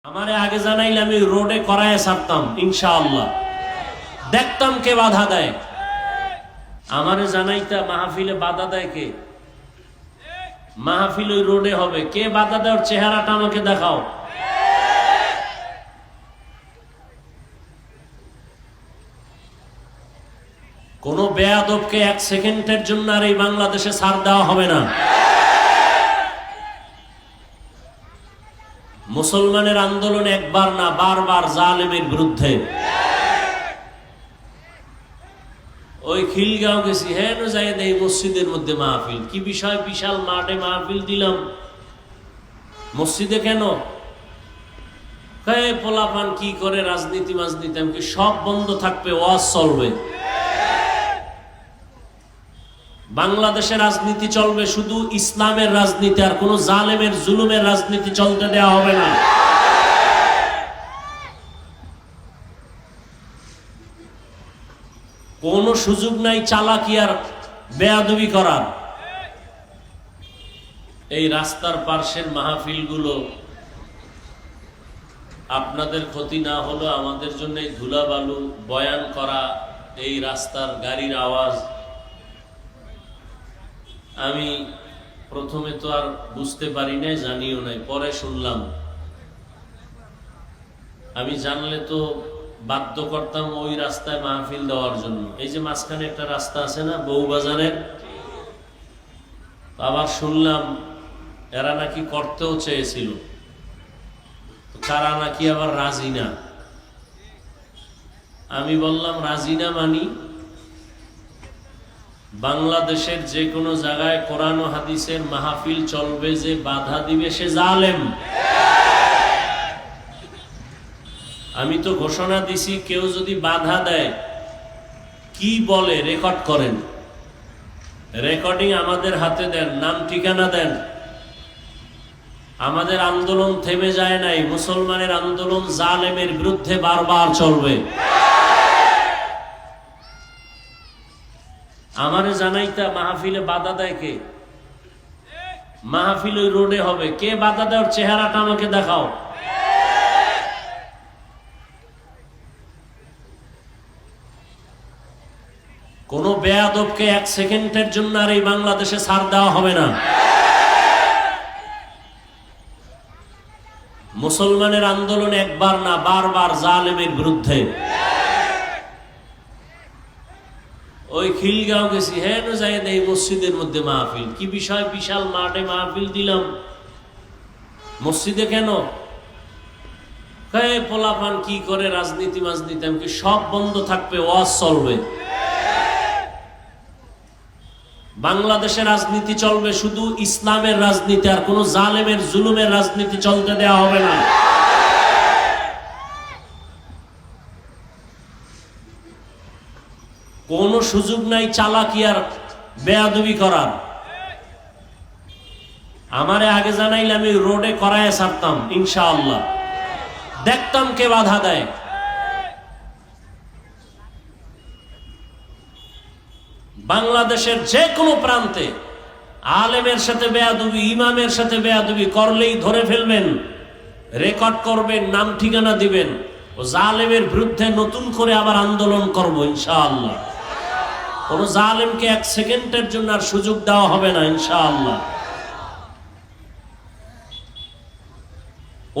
আমারে আগে জানাইলে আমি রোডে করায় ছাড়তাম ইনশাআল্লাহ। দেখতাম কে বাধা দেয়। আমারে জানাইতা মাহফিলে বাধা দেয় কে? মাহফিল ওই রোডে হবে, কে বাধা দেওয়ার চেহারাটা আমাকে দেখাও। কোন বেয়াদবকে এক সেকেন্ডের জন্য আর এই বাংলাদেশে ছাড় দেওয়া হবে না। মুসলমানের আন্দোলন একবার না বারবার জালেমের বিরুদ্ধে। ওই খিলগাঁও গেছি, হ্যাঁ যাই দেই মসজিদের মধ্যে মাহফিল, কি বিষয়, বিশাল মাঠে মাহফিল দিলাম, মসজিদে কেন? পোলাপান কি করে রাজনীতি মাজনীতি, আমি সব বন্ধ থাকবে, ওয়াজ চলবে। বাংলাদেশের রাজনীতি চলবে শুধু ইসলামের রাজনীতি, আর কোন জালেমের জুলুমের রাজনীতি চলতে দেওয়া হবে না। কোন সুযোগ নাই চালাকি আর বেয়াদবি করার। এই রাস্তার পার্শ্বের মাহফিলগুলো আপনাদের ক্ষতি না হলো আমাদের জন্য এই ধুলাবালু বয়ান করা, এই রাস্তার গাড়ির আওয়াজ, আমি প্রথমে তো আর বুঝতে পারি নাই, জানিও নাই, পরে শুনলাম। আমি জানলে তো বাধ্য করতাম ওই রাস্তায় মাহফিল দেওয়ার জন্য। এই যে মাঝখানে একটা রাস্তা আছে না বউবাজারের, আবার শুনলাম এরা নাকি করতেও চেয়েছিল, তারা নাকি আবার রাজি না। আমি বললাম রাজি না মানি, বাংলাদেশের যে কোনো জায়গায় কোরআন ও হাদিসের মাহফিল চলবে, যে বাধা দিবে সে জালেম। আমি তো ঘোষণা দিছি, কেউ যদি বাধা দেয়, কি বলে রেকর্ড করেন, রেকর্ডিং আমাদের হাতে দেন, নাম ঠিকানা দেন। আমাদের আন্দোলন থেমে যায় নাই, মুসলমানের আন্দোলন জালেমের বিরুদ্ধে বারবার চলবে। আমারে জানাইতা মাহফিলে বাধা দেয় কে? মাহফিল ওই রোডে হবে, কে বাধা দেওয়ার চেহারাটা আমাকে দেখাও। কোন বেয়াদবকে এক সেকেন্ডের জন্য আর এই বাংলাদেশে ছাড় দেওয়া হবে না। মুসলমানের আন্দোলন একবার না বারবার জালেমের বিরুদ্ধে। ওই খিলগাঁও গেছি, হ্যাঁ যাই দেই মসজিদের মধ্যে মাহফিল, কি বিষয়, বিশাল মাঠে মাহফিল দিলাম, মসজিদে কেন? পোলাপান কি করে রাজনীতি মাজনীতি, আমি সব বন্ধ থাকবে, ওয়াজ চলবে। বাংলাদেশের রাজনীতি চলবে শুধু ইসলামের রাজনীতি, আর কোন জালেমের জুলুমের রাজনীতি চলতে দেওয়া হবে না। কোন সুযোগ নাই চালাকি আর বেয়াদবি করার। আমারে আগে জানাইলে আমি রোডে করায় ছাড়তাম ইনশাআল্লাহ। দেখতাম কে বাধা দেয়। বাংলাদেশের যে কোনো প্রান্তে আলেমের সাথে বেয়াদবি, ইমামের সাথে বেয়াদবি করলেই ধরে ফেলবেন, রেকর্ড করবেন, নাম ঠিকানা দিবেন, ও জালেমের বিরুদ্ধে নতুন করে আবার আন্দোলন করব ইনশাআল্লাহ। কোন জালেমকে এক সেকেন্ডের জন্য আর সুযোগ দেওয়া হবে না ইনশাআল্লাহ।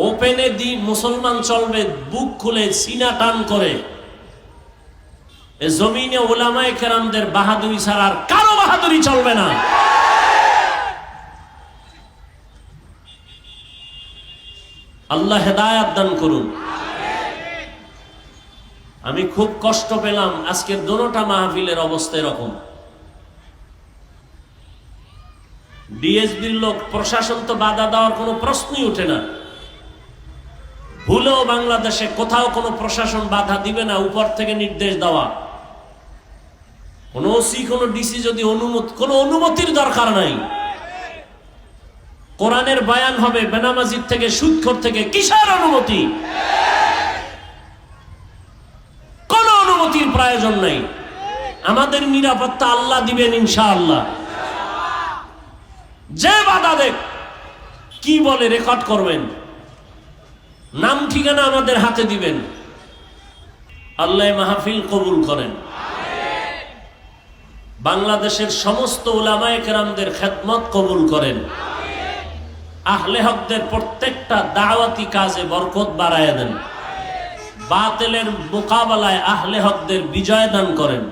ওপেনে দি মুসলমান চলবে, বুক খুলে সিনা টান করে। জমিনে ওলামায়ে কেরামদের বাহাদুরি ছাড়া আর কারো বাহাদুরি চলবে না। আল্লাহ হেদায়েত দান করুন। আমি খুব কষ্ট পেলাম আজকের দোনোটা মাহফিলের অবস্থা এরকম। ডিএসবির লোক, প্রশাসন তো বাধা দেওয়ার কোনো প্রশ্নই ওঠে না। ভুলেও বাংলাদেশে কোথাও কোনো প্রশাসন বাধা দিবে না, উপর থেকে নির্দেশ দেওয়া। কোন ওসি, কোন ডিসি যদি কোনো অনুমতির দরকার নাই। কোরআনের বয়ান হবে, বেনামাজির থেকে, সুদখোর থেকে, কিসের অনুমতি? কোন অনুমতির প্রয়োজন নাই। আমাদের নিরাপত্তা আল্লাহ দিবেন ইনশাআল্লাহ। যে বাধা দেখ, কি বলে রেকর্ড করবেন, নাম ঠিকানা আমাদের হাতে দিবেন। আল্লাহ মাহফিল কবুল করেন। বাংলাদেশের সমস্ত উলামায়ে কেরামদের খেদমত কবুল করেন। আহলে হকদের প্রত্যেকটা দাওয়াতি কাজে বরকত বাড়ায় দেন। বাতিলের মোকাবেলায় আহলে হকদের বিজয় দান করেন।